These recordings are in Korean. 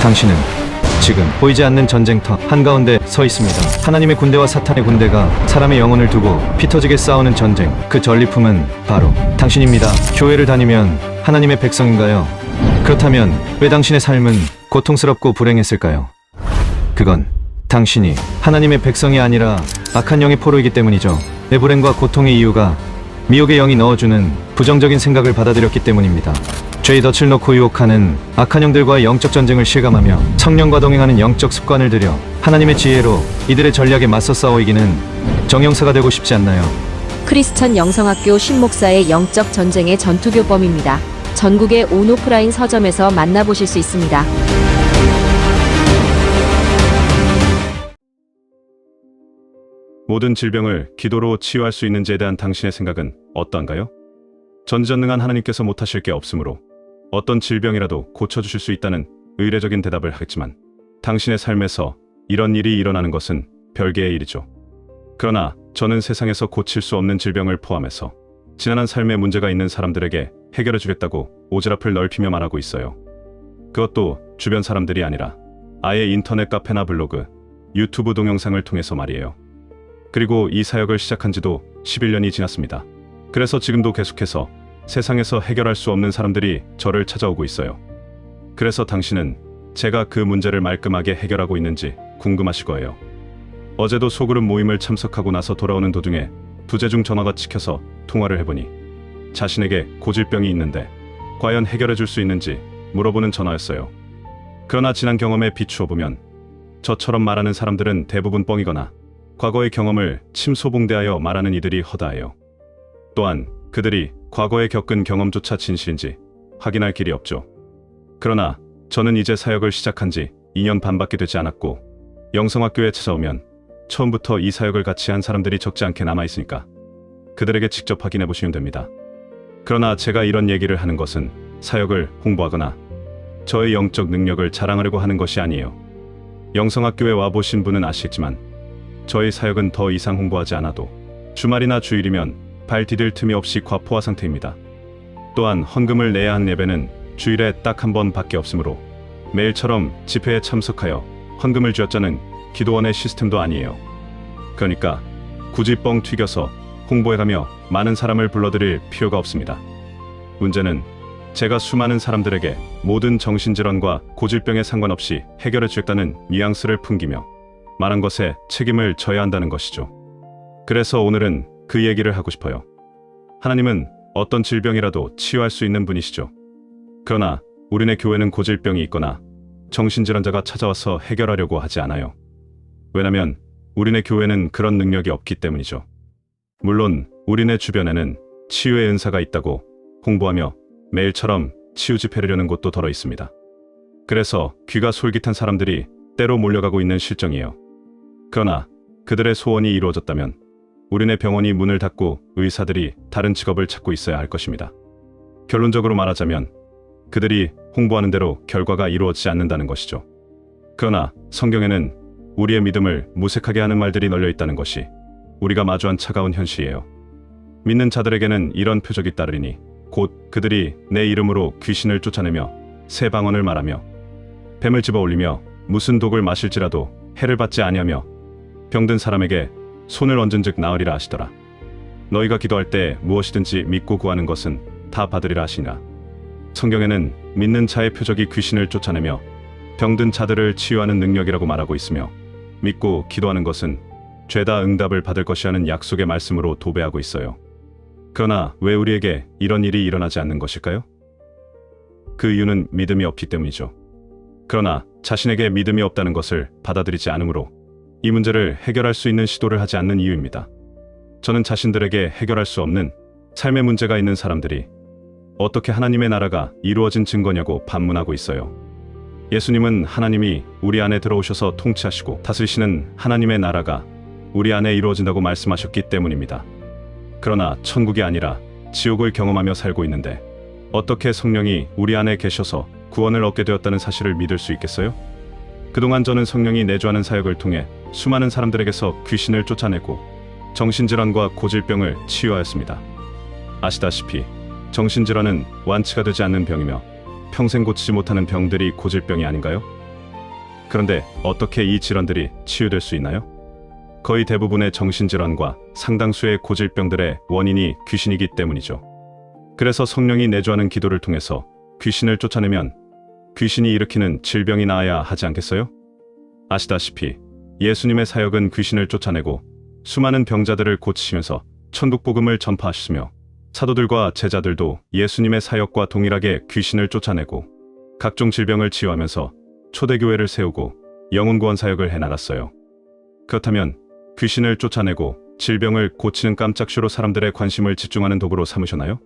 당신은 지금 보이지 않는 전쟁터 한가운데 서 있습니다. 하나님의 군대와 사탄의 군대가 사람의 영혼을 두고 피터지게 싸우는 전쟁, 그 전리품은 바로 당신입니다. 교회를 다니면 하나님의 백성인가요? 그렇다면 왜 당신의 삶은 고통스럽고 불행했을까요? 그건 당신이 하나님의 백성이 아니라 악한 영의 포로이기 때문이죠. 내 불행과 고통의 이유가 미혹의 영이 넣어주는 부정적인 생각을 받아들였기 때문입니다. 죄의 덫을 놓고 유혹하는 악한 영들과의 영적 전쟁을 실감하며 성령과 동행하는 영적 습관을 들여 하나님의 지혜로 이들의 전략에 맞서 싸워 이기는 정형사가 되고 싶지 않나요? 크리스천 영성학교 신목사의 영적 전쟁의 전투교범입니다. 전국의 온오프라인 서점에서 만나보실 수 있습니다. 모든 질병을 기도로 치유할 수 있는지에 대한 당신의 생각은 어떤가요? 전지전능한 하나님께서 못하실 게 없으므로 어떤 질병이라도 고쳐주실 수 있다는 의례적인 대답을 하겠지만 당신의 삶에서 이런 일이 일어나는 것은 별개의 일이죠. 그러나 저는 세상에서 고칠 수 없는 질병을 포함해서 지난한 삶에 문제가 있는 사람들에게 해결해 주겠다고 오지랖을 넓히며 말하고 있어요. 그것도 주변 사람들이 아니라 아예 인터넷 카페나 블로그, 유튜브 동영상을 통해서 말이에요. 그리고 이 사역을 시작한 지도 11년이 지났습니다. 그래서 지금도 계속해서 세상에서 해결할 수 없는 사람들이 저를 찾아오고 있어요. 그래서 당신은 제가 그 문제를 말끔하게 해결하고 있는지 궁금하실 거예요. 어제도 소그룹 모임을 참석하고 나서 돌아오는 도중에 두재 중 전화가 찍혀서 통화를 해보니 자신에게 고질병이 있는데 과연 해결해 줄 수 있는지 물어보는 전화였어요. 그러나 지난 경험에 비추어 보면 저처럼 말하는 사람들은 대부분 뻥이거나 과거의 경험을 침소봉대하여 말하는 이들이 허다해요. 또한 그들이 과거에 겪은 경험조차 진실인지 확인할 길이 없죠. 그러나 저는 이제 사역을 시작한 지 2년 반밖에 되지 않았고 영성학교에 찾아오면 처음부터 이 사역을 같이 한 사람들이 적지 않게 남아있으니까 그들에게 직접 확인해 보시면 됩니다. 그러나 제가 이런 얘기를 하는 것은 사역을 홍보하거나 저의 영적 능력을 자랑하려고 하는 것이 아니에요. 영성학교에 와보신 분은 아시겠지만 저의 사역은 더 이상 홍보하지 않아도 주말이나 주일이면 발 디딜 틈이 없이 과포화 상태입니다. 또한 헌금을 내야 하는 예배는 주일에 딱 한 번밖에 없으므로 매일처럼 집회에 참석하여 헌금을 쥐어짜는 기도원의 시스템도 아니에요. 그러니까 굳이 뻥 튀겨서 홍보해가며 많은 사람을 불러들일 필요가 없습니다. 문제는 제가 수많은 사람들에게 모든 정신질환과 고질병에 상관없이 해결해 주겠다는 뉘앙스를 풍기며 말한 것에 책임을 져야 한다는 것이죠. 그래서 오늘은 그 얘기를 하고 싶어요. 하나님은 어떤 질병이라도 치유할 수 있는 분이시죠. 그러나 우리네 교회는 고질병이 있거나 정신질환자가 찾아와서 해결하려고 하지 않아요. 왜냐면 우리네 교회는 그런 능력이 없기 때문이죠. 물론 우리네 주변에는 치유의 은사가 있다고 홍보하며 매일처럼 치유 집회를 여는 곳도 덜어 있습니다. 그래서 귀가 솔깃한 사람들이 때로 몰려가고 있는 실정이에요. 그러나 그들의 소원이 이루어졌다면 우리네 병원이 문을 닫고 의사들이 다른 직업을 찾고 있어야 할 것입니다. 결론적으로 말하자면 그들이 홍보하는 대로 결과가 이루어지지 않는다는 것이죠. 그러나 성경에는 우리의 믿음을 무색하게 하는 말들이 널려 있다는 것이 우리가 마주한 차가운 현실이에요. 믿는 자들에게는 이런 표적이 따르리니 곧 그들이 내 이름으로 귀신을 쫓아내며 새 방언을 말하며 뱀을 집어 올리며 무슨 독을 마실지라도 해를 받지 아니하며 병든 사람에게 손을 얹은즉 나으리라 하시더라. 너희가 기도할 때 무엇이든지 믿고 구하는 것은 다 받으리라 하시니라. 성경에는 믿는 자의 표적이 귀신을 쫓아내며 병든 자들을 치유하는 능력이라고 말하고 있으며 믿고 기도하는 것은 죄다 응답을 받을 것이라는 약속의 말씀으로 도배하고 있어요. 그러나 왜 우리에게 이런 일이 일어나지 않는 것일까요? 그 이유는 믿음이 없기 때문이죠. 그러나 자신에게 믿음이 없다는 것을 받아들이지 않으므로 이 문제를 해결할 수 있는 시도를 하지 않는 이유입니다. 저는 자신들에게 해결할 수 없는 삶의 문제가 있는 사람들이 어떻게 하나님의 나라가 이루어진 증거냐고 반문하고 있어요. 예수님은 하나님이 우리 안에 들어오셔서 통치하시고 다스리시는 하나님의 나라가 우리 안에 이루어진다고 말씀하셨기 때문입니다. 그러나 천국이 아니라 지옥을 경험하며 살고 있는데 어떻게 성령이 우리 안에 계셔서 구원을 얻게 되었다는 사실을 믿을 수 있겠어요? 그동안 저는 성령이 내주하는 사역을 통해 수많은 사람들에게서 귀신을 쫓아내고 정신질환과 고질병을 치유하였습니다. 아시다시피 정신질환은 완치가 되지 않는 병이며 평생 고치지 못하는 병들이 고질병이 아닌가요? 그런데 어떻게 이 질환들이 치유될 수 있나요? 거의 대부분의 정신질환과 상당수의 고질병들의 원인이 귀신이기 때문이죠. 그래서 성령이 내주하는 기도를 통해서 귀신을 쫓아내면 귀신이 일으키는 질병이 나아야 하지 않겠어요? 아시다시피 예수님의 사역은 귀신을 쫓아내고 수많은 병자들을 고치시면서 천국 복음을 전파하셨으며 사도들과 제자들도 예수님의 사역과 동일하게 귀신을 쫓아내고 각종 질병을 치유하면서 초대교회를 세우고 영혼구원 사역을 해나갔어요. 그렇다면 귀신을 쫓아내고 질병을 고치는 깜짝쇼로 사람들의 관심을 집중하는 도구로 삼으셨나요?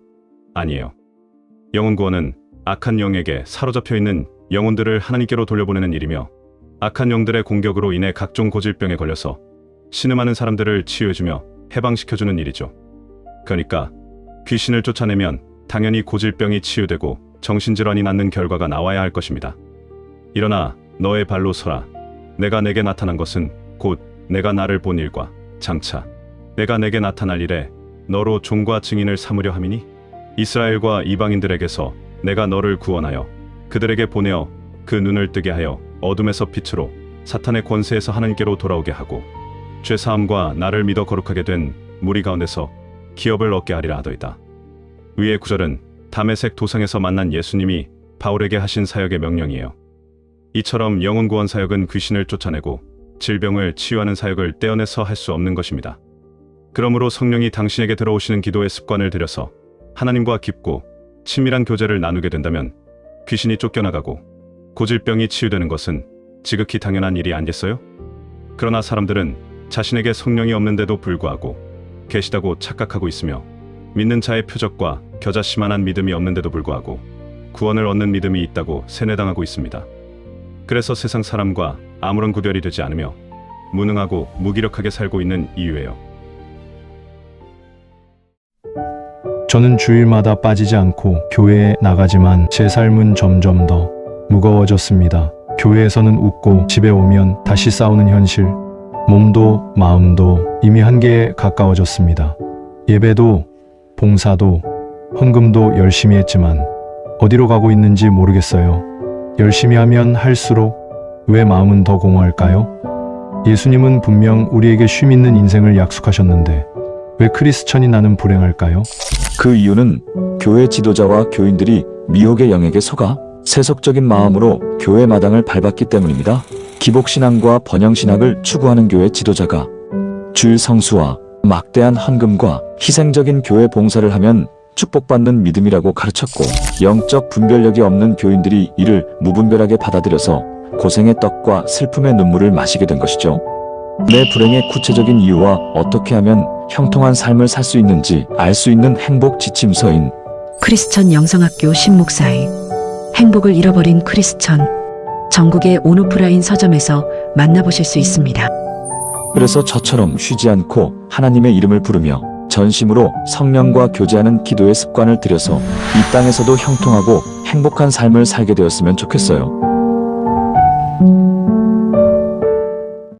아니에요. 영혼구원은 악한 영에게 사로잡혀 있는 영혼들을 하나님께로 돌려보내는 일이며 악한 영들의 공격으로 인해 각종 고질병에 걸려서 신음하는 사람들을 치유해주며 해방시켜주는 일이죠. 그러니까 귀신을 쫓아내면 당연히 고질병이 치유되고 정신질환이 낫는 결과가 나와야 할 것입니다. 일어나 너의 발로 서라. 내가 내게 나타난 것은 곧 내가 나를 본 일과 장차 내가 내게 나타날 일에 너로 종과 증인을 삼으려 함이니 이스라엘과 이방인들에게서 내가 너를 구원하여 그들에게 보내어 그 눈을 뜨게 하여 어둠에서 빛으로 사탄의 권세에서 하나님께로 돌아오게 하고 죄사함과 나를 믿어 거룩하게 된 무리 가운데서 기업을 얻게 하리라 하더이다. 위의 구절은 다메섹 도상에서 만난 예수님이 바울에게 하신 사역의 명령이에요. 이처럼 영혼구원 사역은 귀신을 쫓아내고 질병을 치유하는 사역을 떼어내서 할 수 없는 것입니다. 그러므로 성령이 당신에게 들어오시는 기도의 습관을 들여서 하나님과 깊고 친밀한 교제를 나누게 된다면 귀신이 쫓겨나가고 고질병이 치유되는 것은 지극히 당연한 일이 아니겠어요? 그러나 사람들은 자신에게 성령이 없는데도 불구하고 계시다고 착각하고 있으며 믿는 자의 표적과 겨자씨만한 믿음이 없는데도 불구하고 구원을 얻는 믿음이 있다고 세뇌당하고 있습니다. 그래서 세상 사람과 아무런 구별이 되지 않으며 무능하고 무기력하게 살고 있는 이유예요. 저는 주일마다 빠지지 않고 교회에 나가지만 제 삶은 점점 더 무거워졌습니다. 교회에서는 웃고 집에 오면 다시 싸우는 현실, 몸도 마음도 이미 한계에 가까워졌습니다. 예배도 봉사도 헌금도 열심히 했지만 어디로 가고 있는지 모르겠어요. 열심히 하면 할수록 왜 마음은 더 공허할까요? 예수님은 분명 우리에게 쉼 있는 인생을 약속하셨는데 왜 크리스천이 나는 불행할까요? 그 이유는 교회 지도자와 교인들이 미혹의 영에게 속아 세속적인 마음으로 교회 마당을 밟았기 때문입니다. 기복신앙과 번영신학을 추구하는 교회 지도자가 주일 성수와 막대한 헌금과 희생적인 교회 봉사를 하면 축복받는 믿음이라고 가르쳤고, 영적 분별력이 없는 교인들이 이를 무분별하게 받아들여서 고생의 떡과 슬픔의 눈물을 마시게 된 것이죠. 내 불행의 구체적인 이유와 어떻게 하면 형통한 삶을 살 수 있는지 알 수 있는 행복 지침서인 크리스천 영성학교 신목사의 행복을 잃어버린 크리스천, 전국의 온오프라인 서점에서 만나보실 수 있습니다. 그래서 저처럼 쉬지 않고 하나님의 이름을 부르며 전심으로 성령과 교제하는 기도의 습관을 들여서 이 땅에서도 형통하고 행복한 삶을 살게 되었으면 좋겠어요.